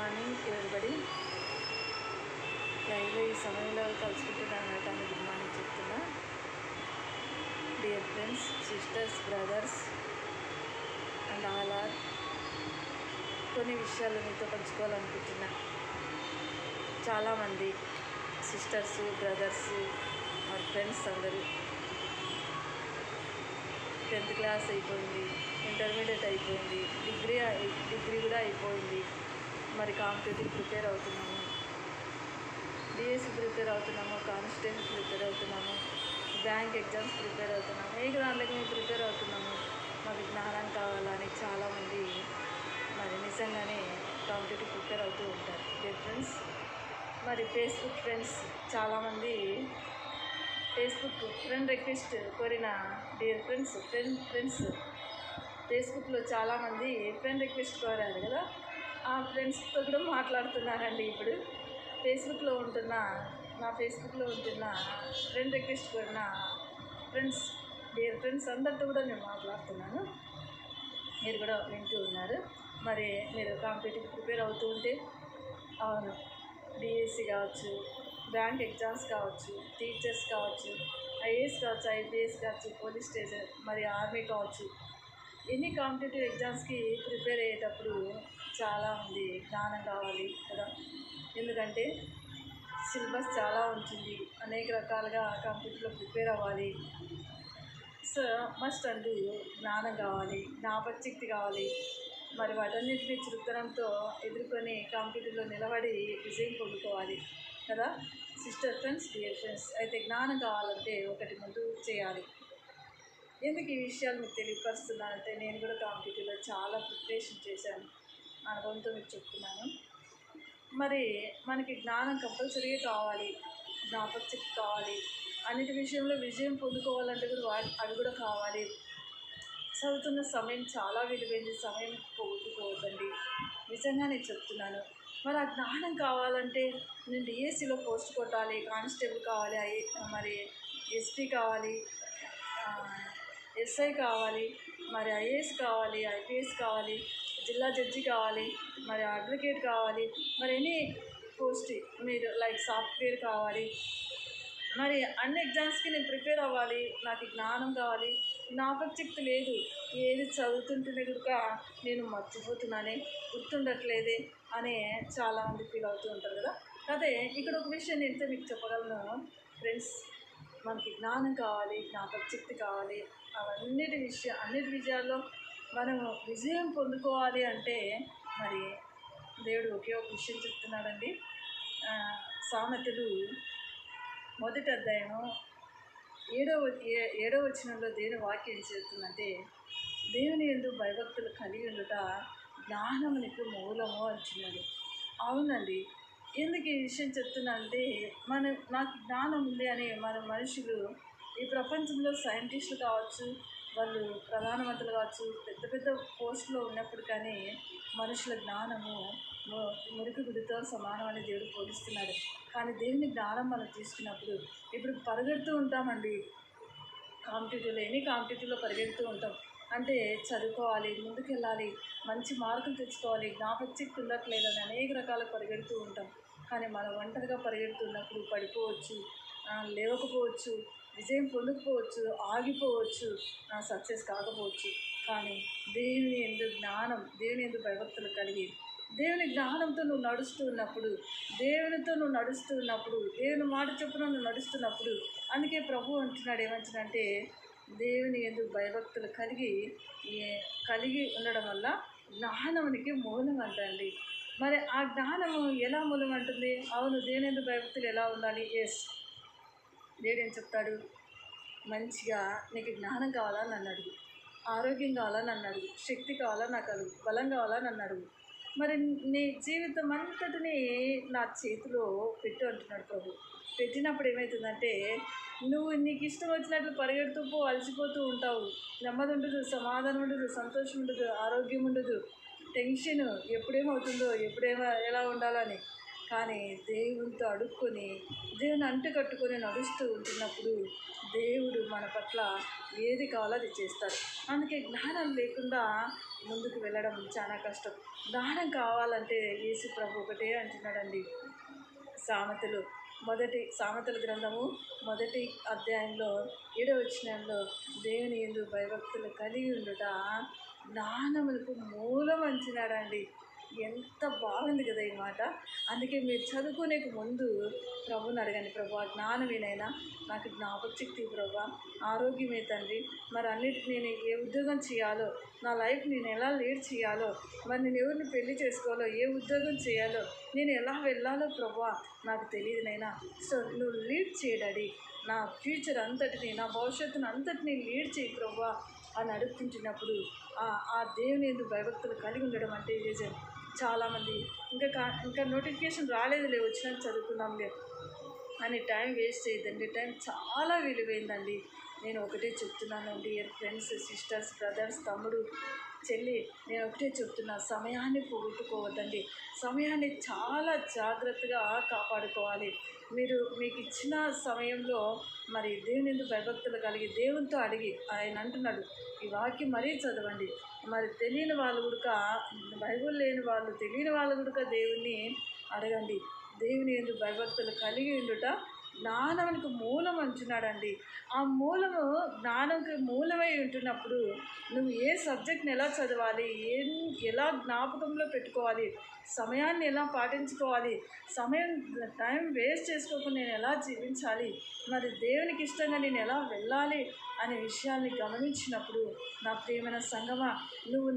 Morning everybody. లైవ్లో ఈ సమయంలో కలుసుకుంటున్నాను కానీ గుడ్ మార్నింగ్ చెప్తున్నా. Dear friends, sisters, brothers and all are కొన్ని విషయాలు మీతో పంచుకోవాలనుకుంటున్నా. చాలామంది సిస్టర్స్, బ్రదర్స్, మా ఫ్రెండ్స్ అందరూ 10th క్లాస్ అయిపోయింది, ఇంటర్మీడియట్ అయిపోయింది, డిగ్రీ కూడా అయిపోయింది. మరి కాంపిటేటివ్ ప్రిపేర్ అవుతున్నాము, డిఎస్సి ప్రిపేర్ అవుతున్నాము, కానిస్టేబుల్ ప్రిపేర్ అవుతున్నాము, బ్యాంక్ ఎగ్జామ్స్ ప్రిపేర్ అవుతున్నాము, ఏ దాంట్లోకి మేము ప్రిపేర్ అవుతున్నాము. మాకు జ్ఞానం కావాలని చాలామంది మరి నిజంగానే కాంపిటేటివ్ ప్రిపేర్ అవుతూ ఉంటారు. డియర్ ఫ్రెండ్స్, మరి ఫేస్బుక్ ఫ్రెండ్స్ చాలామంది ఫేస్బుక్ ఫ్రెండ్ రిక్వెస్ట్ కోరిన డియర్ ఫ్రెండ్స్ ఫేస్బుక్లో చాలామంది ఫ్రెండ్ రిక్వెస్ట్ కోరారు కదా, ఆ ఫ్రెండ్స్తో కూడా మాట్లాడుతున్నానండి. ఇప్పుడు ఫేస్బుక్లో ఉంటున్న ఫ్రెండ్ రిక్వెస్ట్ కోరిన ఫ్రెండ్స్, డియర్ ఫ్రెండ్స్ అందరితో కూడా నేను మాట్లాడుతున్నాను. మీరు కూడా వింటూ ఉన్నారు. మరి మీరు కాంపిటేటివ్ ప్రిపేర్ అవుతూ ఉంటే, అవును, డిఎస్సి కావచ్చు, బ్యాంక్ ఎగ్జామ్స్ కావచ్చు, టీచర్స్ కావచ్చు, ఐఏఎస్ కావచ్చు, ఐపీఎస్ కావచ్చు, పోలీస్ స్టేషన్, మరి ఆర్మీ కావచ్చు, ఎన్ని కాంపిటేటివ్ ఎగ్జామ్స్కి ప్రిపేర్ అయ్యేటప్పుడు చాలామంది జ్ఞానం కావాలి కదా. ఎందుకంటే సిలబస్ చాలా ఉంటుంది, అనేక రకాలుగా కాంపిటేటివ్లో ప్రిపేర్ అవ్వాలి. సో మస్ట్ అంటూ జ్ఞానం కావాలి, జ్ఞాపకశక్తి కావాలి. మరి వాటన్నిటిని చురుకుతనంతో ఎదుర్కొని కాంపిటేటివ్లో నిలబడి విజయం పొందుకోవాలి కదా సిస్టర్ ఫ్రెండ్స్, డియర్ ఫ్రెండ్స్. అయితే జ్ఞానం కావాలంటే ఒకటి ముందు చేయాలి. ఎందుకు ఈ విషయాలు మీకు తెలియపరుస్తున్నానంటే, నేను కూడా కాంపిటేటివ్లో చాలా ప్రిపరేషన్ చేశాను, అనుభవంతో మీకు చెప్తున్నాను. మరి మనకి జ్ఞానం కంపల్సరీగా కావాలి, జ్ఞాపకశక్తి కావాలి. అన్నిటి విషయంలో విజయం పొందుకోవాలంటే కూడా అవి కూడా కావాలి. చదువుతున్న సమయం చాలా విలువైంది, సమయం పోగొట్టుకోవద్దండి. నిజంగా నేను చెప్తున్నాను. మరి ఆ జ్ఞానం కావాలంటే నేను డిఎస్సిలో పోస్ట్ కొట్టాలి, కానిస్టేబుల్ కావాలి, మరి ఎస్పీ కావాలి, ఎస్ఐ కావాలి, మరి ఐఏఎస్ కావాలి, ఐపీఎస్ కావాలి, జిల్లా జడ్జి కావాలి, మరి అడ్వకేట్ కావాలి, మరి ఎనీ పోస్ట్ మీరు లైక్ సాఫ్ట్వేర్ కావాలి. మరి అన్ని ఎగ్జామ్స్కి నేను ప్రిపేర్ అవ్వాలి, నాకు జ్ఞానం కావాలి. జ్ఞాపకశక్తి లేదు, ఏది చదువుతుంటేనే కూడా నేను మర్చిపోతున్నానే, గుర్తుండట్లేదే అని చాలామంది ఫీల్ అవుతూ ఉంటారు కదా. అదే ఇక్కడ ఒక విషయం నేనైతే మీకు చెప్పగలను ఫ్రెండ్స్, మనకి జ్ఞానం కావాలి, జ్ఞాపకశక్తి కావాలి. అన్నిటి విజయాల్లో మనం విజయం పొందుకోవాలి అంటే మరి దేవుడు ఒకే ఒక విషయం చెప్తున్నాడండి. సామెతలు 1వ అధ్యాయము 7వ వచనంలో దేవుని వాక్యం ఏం చెప్తుందంటే, దేవుని యందు భయభక్తులు కలిగి ఉండుట జ్ఞానమునికి మూలము అంటున్నాడు. అవునండి, ఎందుకు ఈ విషయం చెప్తున్నా అంటే, నాకు జ్ఞానం ఉంది అని మన మనుషులు ఈ ప్రపంచంలో సైంటిస్టులు కావచ్చు, వాళ్ళు ప్రధానమంత్రులు కావచ్చు, పెద్ద పెద్ద పోస్టులో ఉన్నప్పుడు కానీ మనుషుల జ్ఞానము మురికి గుడితో సమానం అని దేవుడు పోలిస్తున్నాడు. కానీ దేవుని జ్ఞానం మనం తీసుకున్నప్పుడు ఇప్పుడు పరిగెడుతూ ఉంటామండి కాంపిటేటివ్లో పరిగెడుతూ ఉంటాం. అంటే చదువుకోవాలి, ముందుకెళ్ళాలి, మంచి మార్కులు తెచ్చుకోవాలి, జ్ఞాపకశక్తి ఉండట్లేదని అనేక రకాల పరిగెడుతూ ఉంటాం. కానీ మనం ఒంటరిగా పరిగెడుతున్నప్పుడు పడిపోవచ్చు, లేవకపోవచ్చు, విజయం పొందకపోవచ్చు, ఆగిపోవచ్చు, సక్సెస్ కాకపోవచ్చు. కానీ దేవుని యందు జ్ఞానం, దేవుని యందు భయభక్తులు కలిగి దేవుని జ్ఞానంతో నువ్వు నడుస్తూ ఉన్నప్పుడు, దేవుని మాట చొప్పున నువ్వు నడుస్తున్నప్పుడు, అందుకే ప్రభు అంటున్నాడు, ఏమంటున్నాడంటే దేవుని యందు భయభక్తులు కలిగి ఉండడం వల్ల జ్ఞానానికి మూలం అంటండి. మరి ఆ జ్ఞానము ఎలా మూలం అంటుంది? అవును, దేవుని యందు భయభక్తులు ఎలా ఉండాలి? దేవుడు ఏం చెప్తాడు? మంచిగా నీకు జ్ఞానం కావాలా నన్ను అడుగు, ఆరోగ్యం కావాలా నన్ను అడుగు, శక్తి కావాలా నాకు అడుగు, బలం కావాలా నన్ను అడుగు. మరి నీ జీవితం అంతటినీ నా చేతిలో పెట్టు అంటున్నాడు ప్రభు. పెట్టినప్పుడు ఏమవుతుందంటే, నీకు ఇష్టం వచ్చినట్లు పరిగెడుతూ అలసిపోతూ ఉంటావు. నెమ్మది ఉండదు, సమాధానం ఉండదు, సంతోషం ఉండదు, ఆరోగ్యం ఉండదు, టెన్షన్ ఎప్పుడేమవుతుందో, ఎలా ఉండాలని. కానీ దేవునితో అడుక్కొని, దేవుని అంటు కట్టుకొని నడుస్తూ ఉంటున్నప్పుడు దేవుడు మన పట్ల ఏది కావాలో అది చేస్తాడు. అందుకే జ్ఞానం లేకుండా ముందుకు వెళ్ళడం చాలా కష్టం. జ్ఞానం కావాలంటే యేసు ప్రభు ఒకటే అంటున్నాడండి. సామెతల గ్రంథము 1 అధ్యాయంలో 7వ వచనంలో, దేవుని యందు భయభక్తులు కలిగి ఉండుట జ్ఞానములకు మూలం అంటున్నాడండి. ఎంత బాగుంది కదా ఈ మాట. అందుకే మీరు చదువుకునే ముందు ప్రభుని అడగండి, ప్రభు జ్ఞానమేనైనా నాకు జ్ఞాపకశక్తి, ప్రభు ఆరోగ్యమే తండ్రి, మరి అన్నిటికీ నేను ఏ ఉద్యోగం చేయాలో, నా లైఫ్ నేను ఎలా లీడ్ చేయాలో, మరి నేను ఎవరిని పెళ్లి చేసుకోవాలో, ఏ ఉద్యోగం చేయాలో, నేను ఎలా వెళ్ళాలో ప్రభు నాకు తెలియదునైనా. సో నువ్వు లీడ్ చేయడాడి, నా ఫ్యూచర్ అంతటిని, నా భవిష్యత్తును అంతటినీ లీడ్ చేయి ప్రభు అని అడుగుతుంటున్నప్పుడు ఆ దేవుని యందు భయభక్తులు కలిగి ఉండడం అంటే ఇదే. చాలామంది ఇంకా నోటిఫికేషన్ రాలేదులే, వచ్చినాక చదువుకుందాంలే అని టైం వేస్ట్ చేయొద్దండి. టైం చాలా విలువైందండి. నేను ఒకటే చెప్తున్నాను డియర్ ఫ్రెండ్స్, సిస్టర్స్, బ్రదర్స్, తమ్ముడు, చెల్లి, నేను ఒకటే చెప్తున్నా, సమయాన్ని పోగొట్టుకోవద్దండి. సమయాన్ని చాలా జాగ్రత్తగా కాపాడుకోవాలి. మీకు ఇచ్చిన సమయంలో మరి దేవుని యందు భయభక్తులు కలిగి దేవునితో అడిగి, ఆయన అంటున్నాడు ఈ వాక్యం మరీ చదవండి. మరి తెలియని వాళ్ళు కూడా, బైబుల్ లేని వాళ్ళు, తెలియని వాళ్ళు కూడా దేవుణ్ణి అడగండి. దేవుని యందు భయభక్తులు కలిగి ఉండుట జ్ఞానానికి మూలం అంటున్నాడండి. ఆ మూలము జ్ఞానంకి మూలమై ఉంటున్నప్పుడు నువ్వు ఏ సబ్జెక్ట్ని ఎలా చదవాలి, ఎలా జ్ఞాపకంలో పెట్టుకోవాలి, సమయాన్ని ఎలా పాటించుకోవాలి, టైం వేస్ట్ చేసుకోకుండా నేను ఎలా జీవించాలి, మరి దేవునికి ఇష్టంగా నేను ఎలా వెళ్ళాలి అనే విషయాన్ని గమనించినప్పుడు, నా ప్రియమైన సంగమా, నువ్వు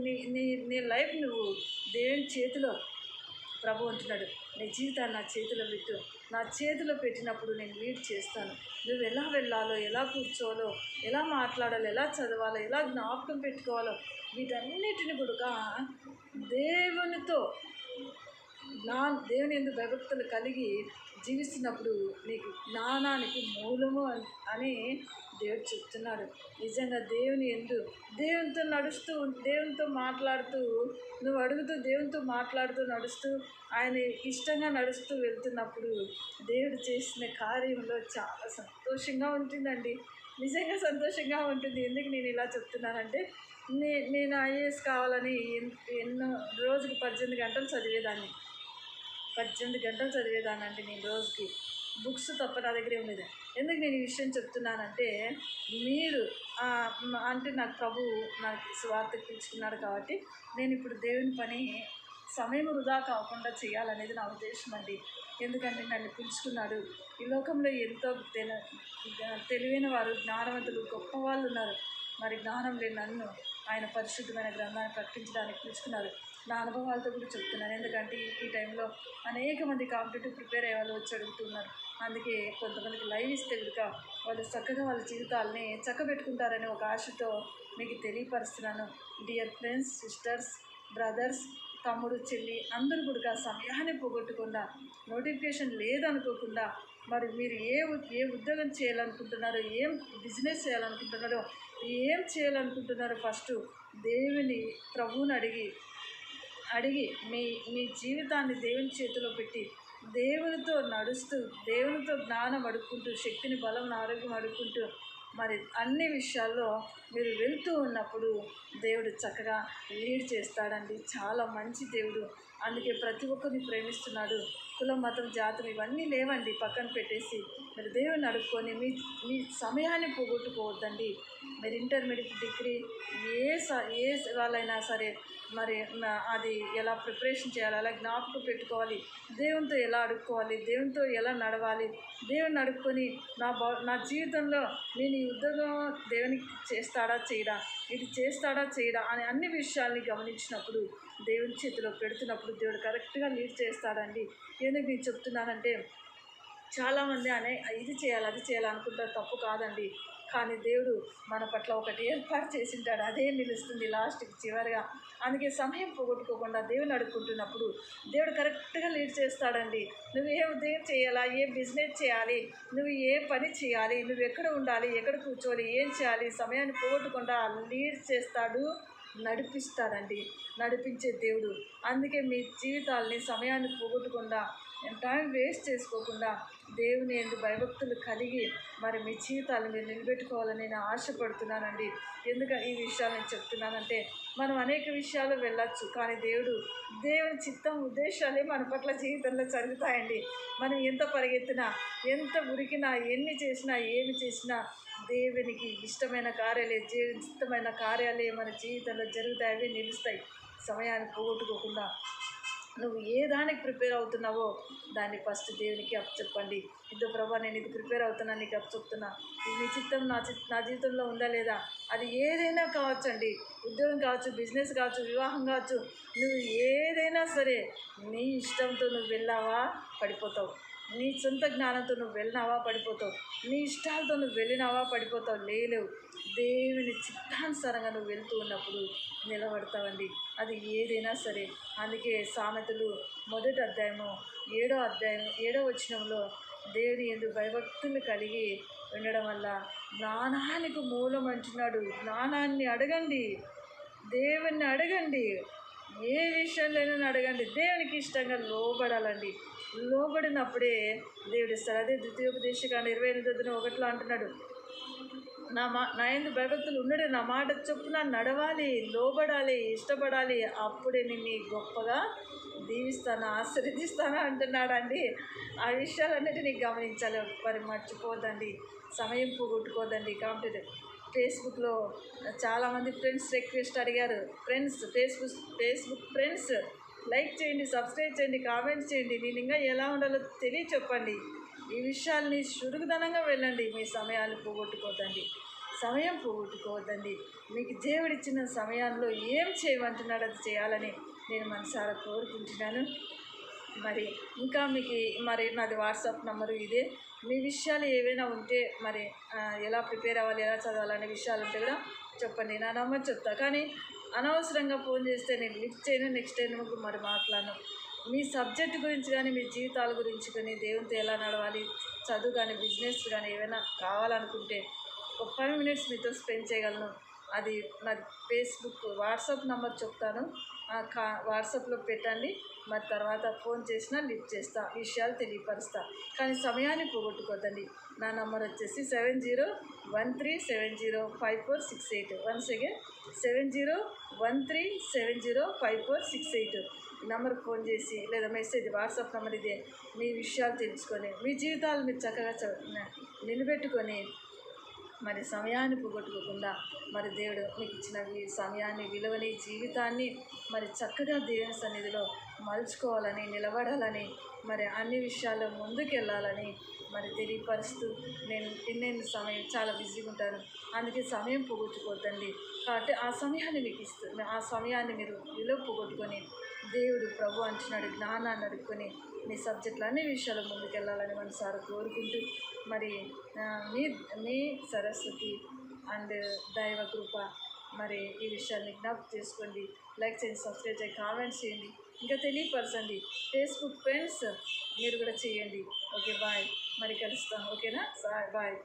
నీ లైఫ్ నువ్వు దేవుని చేతిలో, ప్రభు అంటున్నాడు నీ జీవితాన్ని నా చేతిలో పెట్టు, నా చేతిలో పెట్టినప్పుడు నేను లీడ్ చేస్తాను. నువ్వు ఎలా వెళ్ళాలో, ఎలా కూర్చోవాలో, ఎలా మాట్లాడాలో, ఎలా చదవాలో, ఎలా జ్ఞాపకం పెట్టుకోవాలో, వీటన్నిటిని కూడా దేవునితో దేవుని యందు భయభక్తులు కలిగి జీవిస్తున్నప్పుడు నీకు జ్ఞానానికి మూలము అని దేవుడు చెప్తున్నాడు. నిజంగా దేవుని యందు దేవునితో నడుస్తూ, దేవునితో మాట్లాడుతూ, నువ్వు అడుగుతూ దేవునితో మాట్లాడుతూ నడుస్తూ, ఆయన ఇష్టంగా నడుస్తూ వెళ్తున్నప్పుడు దేవుడు చేసిన కార్యంలో చాలా సంతోషంగా ఉంటుందండి. నిజంగా సంతోషంగా ఉంటుంది. ఎందుకు నేను ఇలా చెప్తున్నానంటే, నేను ఐఏఎస్ కావాలని ఎన్నో రోజుకి 18 గంటలు చదివేదాన్ని. 18 గంటలు చదివేదానండి నేను రోజుకి. బుక్స్ తప్ప నా దగ్గర ఏం లేదు. ఎందుకు నేను ఈ విషయం చెప్తున్నానంటే, మీరు అంటే నాకు ప్రభు నాకు సువార్తకు పిలుచుకున్నాడు కాబట్టి నేను ఇప్పుడు దేవుని పని సమయం వృధా కాకుండా చేయాలనేది నా ఉద్దేశం అండి. ఎందుకంటే నన్ను పిలుచుకున్నాడు. ఈ లోకంలో ఎంతో తెలివైన వారు, జ్ఞానవంతులు, గొప్ప వాళ్ళు ఉన్నారు. మరి జ్ఞానం లేని నన్ను ఆయన పరిశుద్ధమైన గ్రంథాన్ని ప్రకటించడానికి పిలుచుకున్నారు. నా అనుభవాలతో కూడా చెప్తున్నాను. ఎందుకంటే ఈ టైంలో అనేక మంది కాంపిటేటివ్ ప్రిపేర్ అయ్యే వాళ్ళు వచ్చి అడుగుతున్నారు. అందుకే కొంతమందికి లైవ్ ఇస్తే కనుక వాళ్ళు చక్కగా వాళ్ళ జీవితాలని చక్కబెట్టుకుంటారనే ఒక ఆశతో మీకు తెలియపరుస్తున్నాను. డియర్ ఫ్రెండ్స్, సిస్టర్స్, బ్రదర్స్, తమ్ముడు, చెల్లి, అందరూ కూడా సమయాన్ని పోగొట్టకుండా, నోటిఫికేషన్ లేదనుకోకుండా, మరి మీరు ఏ ఉద్యోగం చేయాలనుకుంటున్నారో, ఏం బిజినెస్ చేయాలనుకుంటున్నారో, ఏం చేయాలనుకుంటున్నారో ఫస్ట్ దేవుని ప్రభువుని అడిగి మీ జీవితాన్ని దేవుని చేతిలో పెట్టి, దేవునితో నడుస్తూ, దేవునితో జ్ఞానం అడుక్కుంటూ, శక్తిని, బలం, ఆరోగ్యం అడుక్కుంటూ, మరి అన్ని విషయాల్లో మీరు వెళ్తూ ఉన్నప్పుడు దేవుడు చక్కగా లీడ్ చేస్తాడండి. చాలా మంచి దేవుడు. అందుకే ప్రతి ఒక్కరిని ప్రేమిస్తున్నాడు. కులం, మతం, జాతులు ఇవన్నీ లేవండి, పక్కన పెట్టేసి మీరు దేవుని అడుక్కొని మీ సమయాన్ని పోగొట్టుకోవద్దండి. మీరు ఇంటర్మీడియట్, డిగ్రీ ఏ వాళ్ళైనా సరే మరి అది ఎలా ప్రిపరేషన్ చేయాలి, ఎలా జ్ఞాపకం పెట్టుకోవాలి, దేవునితో ఎలా అడుక్కోవాలి, దేవునితో ఎలా నడవాలి, దేవుని అడుక్కొని నా జీవితంలో నేను ఈ ఉద్యోగం దేవునికి చేస్తాడా చేయడా, ఇది చేస్తాడా చేయడా అని అన్ని విషయాల్ని గమనించినప్పుడు, దేవుని చేతిలో పెడుతున్నప్పుడు దేవుడు కరెక్ట్గా లీడ్ చేస్తాడండి. ఎందుకు నేను చెప్తున్నానంటే, చాలామంది ఇది చేయాలి, అది చేయాలి అనుకుంటారు. తప్పు కాదండి. కానీ దేవుడు మన పట్ల ఒకటి ఏర్పాటు చేసింటాడు. అదే నిలుస్తుంది లాస్ట్కి, చివరిగా. అందుకే సమయం పోగొట్టుకోకుండా దేవుని అడుక్కుంటున్నప్పుడు దేవుడు కరెక్ట్గా లీడ్ చేస్తాడండి. నువ్వు ఏ ఉద్యోగం చేయాలా, ఏ బిజినెస్ చేయాలి, నువ్వు ఏ పని చేయాలి, నువ్వు ఎక్కడ ఉండాలి, ఎక్కడ కూర్చోవాలి, ఏం చేయాలి, సమయాన్ని పోగొట్టకుండా లీడ్ చేస్తాడు, నడిపిస్తాడండి. నడిపించే దేవుడు. అందుకే మీ జీవితాల్ని సమయాన్ని పోగొట్టకుండా టైం వేస్ట్ చేసుకోకుండా దేవుని యందు భయభక్తులు కలిగి మరి మీ జీవితాలు మీరు నిలబెట్టుకోవాలని నేను ఆశపడుతున్నానండి. ఎందుకని ఈ విషయాలు నేను చెప్తున్నానంటే, మనం అనేక విషయాలు వెళ్ళొచ్చు, కానీ దేవుని చిత్తం ఉద్దేశాలే మన పట్ల జీవితంలో జరుగుతాయండి. మనం ఎంత పరిగెత్తినా, ఎంత ఉరికినా, ఎన్ని చేసినా, ఏమి చేసినా దేవునికి ఇష్టమైన కార్యాలే, దేవునికి ఇష్టమైన కార్యాలే మన జీవితంలో జరుగుతాయి, అవి నిలుస్తాయి. సమయాన్ని పోగొట్టుకోకుండా నువ్వు ఏ దానికి ప్రిపేర్ అవుతున్నావో దాన్ని ఫస్ట్ దేవునికి అప్పచెప్పండి. ఇదో ప్రభా, నేను ఇది ప్రిపేర్ అవుతున్నా, నీకు అప్పచెప్తున్నా, ఇది నీ చిత్తం నా జీవితంలో ఉందా లేదా, అది ఏదైనా కావచ్చండి. ఉద్యోగం కావచ్చు, బిజినెస్ కావచ్చు, వివాహం కావచ్చు, నువ్వు ఏదైనా సరే నీ ఇష్టంతో నువ్వు వెళ్ళావా పడిపోతావు. నీ సొంత జ్ఞానంతో నువ్వు వెళ్ళినావా పడిపోతావు. నీ ఇష్టాలతో నువ్వు వెళ్ళినావా పడిపోతావు. లేలేవు. దేవుని చిత్తానుసారంగా నువ్వు వెళ్తూ ఉన్నప్పుడు నిలబడతావండి, అది ఏదైనా సరే. అందుకే సామెతలు 1వ అధ్యాయము 7వ వచనంలో దేవుని యందు భయభక్తులు కలిగి ఉండడం వల్ల జ్ఞానానికి మూలం అంటున్నాడు. జ్ఞానాన్ని అడగండి, దేవుణ్ణి అడగండి, ఏ విషయంలోనైనా అడగండి. దేవునికి ఇష్టంగా లోబడాలండి. లోబడినప్పుడే దేవుడు ఇస్తారు. అదే ద్వితీయోపదేశకాండం 28:1 అంటున్నాడు, నా యందు భయభక్తులు ఉండడు, నా మాట చొప్పున నడవాలి, లోబడాలి, ఇష్టపడాలి, అప్పుడే నిన్ను గొప్పగా దీవిస్తాను, ఆశీర్వదిస్తాను అంటున్నాడండి. ఆ విషయాలన్నిటినీ గమనించాలి. మరి మర్చిపోద్దండి, సమయం పోగొట్టుకోద్దండి. ఫేస్బుక్లో చాలామంది ఫ్రెండ్స్ రిక్వెస్ట్ అడిగారు. ఫేస్బుక్ ఫ్రెండ్స్ లైక్ చేయండి, సబ్స్క్రైబ్ చేయండి, కామెంట్స్ చేయండి. నేను ఇంకా ఎలా ఉండాలో చెప్పండి. ఈ విషయాల్ని చురుకుదనంగా వెళ్ళండి. మీ సమయాన్ని పోగొట్టుకోవద్దండి, సమయం పోగొట్టుకోవద్దండి. మీకు దేవుడిచ్చిన సమయాల్లో ఏం చేయమంటున్నాడు అది చేయాలని నేను మనసారా కోరుకుంటున్నాను. మరి ఇంకా మీకు నాది వాట్సాప్ నెంబరు ఇదే. మీ విషయాలు ఏవైనా ఉంటే మరి ఎలా ప్రిపేర్ అవ్వాలి, ఎలా చదవాలనే విషయాలు ఉంటే కూడా చెప్పండి, నా నెంబర్ చెప్తా. కానీ అనవసరంగా ఫోన్ చేస్తే నేను లిఫ్ట్ చేయను, నెక్స్ట్ టైం మరి మాట్లాడను. మీ సబ్జెక్ట్ గురించి కానీ, మీ జీవితాల గురించి కానీ, దేవునితో ఎలా నడవాలి, చదువు కానీ, బిజినెస్ కానీ ఏమైనా కావాలనుకుంటే ఒక 5 మినిట్స్ మీతో స్పెండ్ చేయగలను. అది నాది వాట్సాప్ నెంబర్ చెప్తాను, వాట్సాప్లో పెట్టండి. మరి తర్వాత ఫోన్ చేసినా లిఫ్ట్ చేస్తా, విషయాలు తెలియపరుస్తా. కానీ సమయాన్ని పోగొట్టుకోద్దండి. నా నంబర్ వచ్చేసి 7013705468. Once again 7013705468. ఈ నెంబర్కి ఫోన్ చేసి లేదా మెసేజ్, వాట్సాప్ నెంబర్ ఇదే. మీ విషయాలు తెలుసుకొని మీ జీవితాలు మీరు చక్కగా నిలబెట్టుకొని మరి సమయాన్ని పోగొట్టుకోకుండా మరి దేవుడు మీకు ఇచ్చిన సమయాన్ని, విలువని, జీవితాన్ని మరి చక్కగా దేవుని సన్నిధిలో మలుచుకోవాలని, నిలబడాలని, మరి అన్ని విషయాల్లో ముందుకెళ్ళాలని మరి తెలియపరుస్తూ, నేను సమయం చాలా బిజీగా ఉంటాను, అందుకే సమయం పోగొట్టుకోవద్దండి. కాబట్టి ఆ సమయాన్ని మీకు ఇస్తుంది, ఆ సమయాన్ని మీరు విలువ పోగొట్టుకొని దేవుడు ప్రభు అంటున్నాడు, జ్ఞానాన్ని అడుక్కొని మీ సబ్జెక్టులు అన్ని విషయాలు ముందుకెళ్ళాలని మనసారా కోరుకుంటూ మరి మీ సరస్వతి అండ్ దైవ కృప మరి ఈ విషయాన్ని జ్ఞాపకం చేసుకోండి. లైక్ చేయండి, సబ్స్క్రైబ్ చేయండి, కామెంట్స్ చేయండి, ఇంకా తెలియపరచండి. ఫేస్బుక్ ఫ్రెండ్స్ మీరు కూడా చేయండి. Okay, bye. మరి కలుస్తాం. ఓకేనా? బాయ్.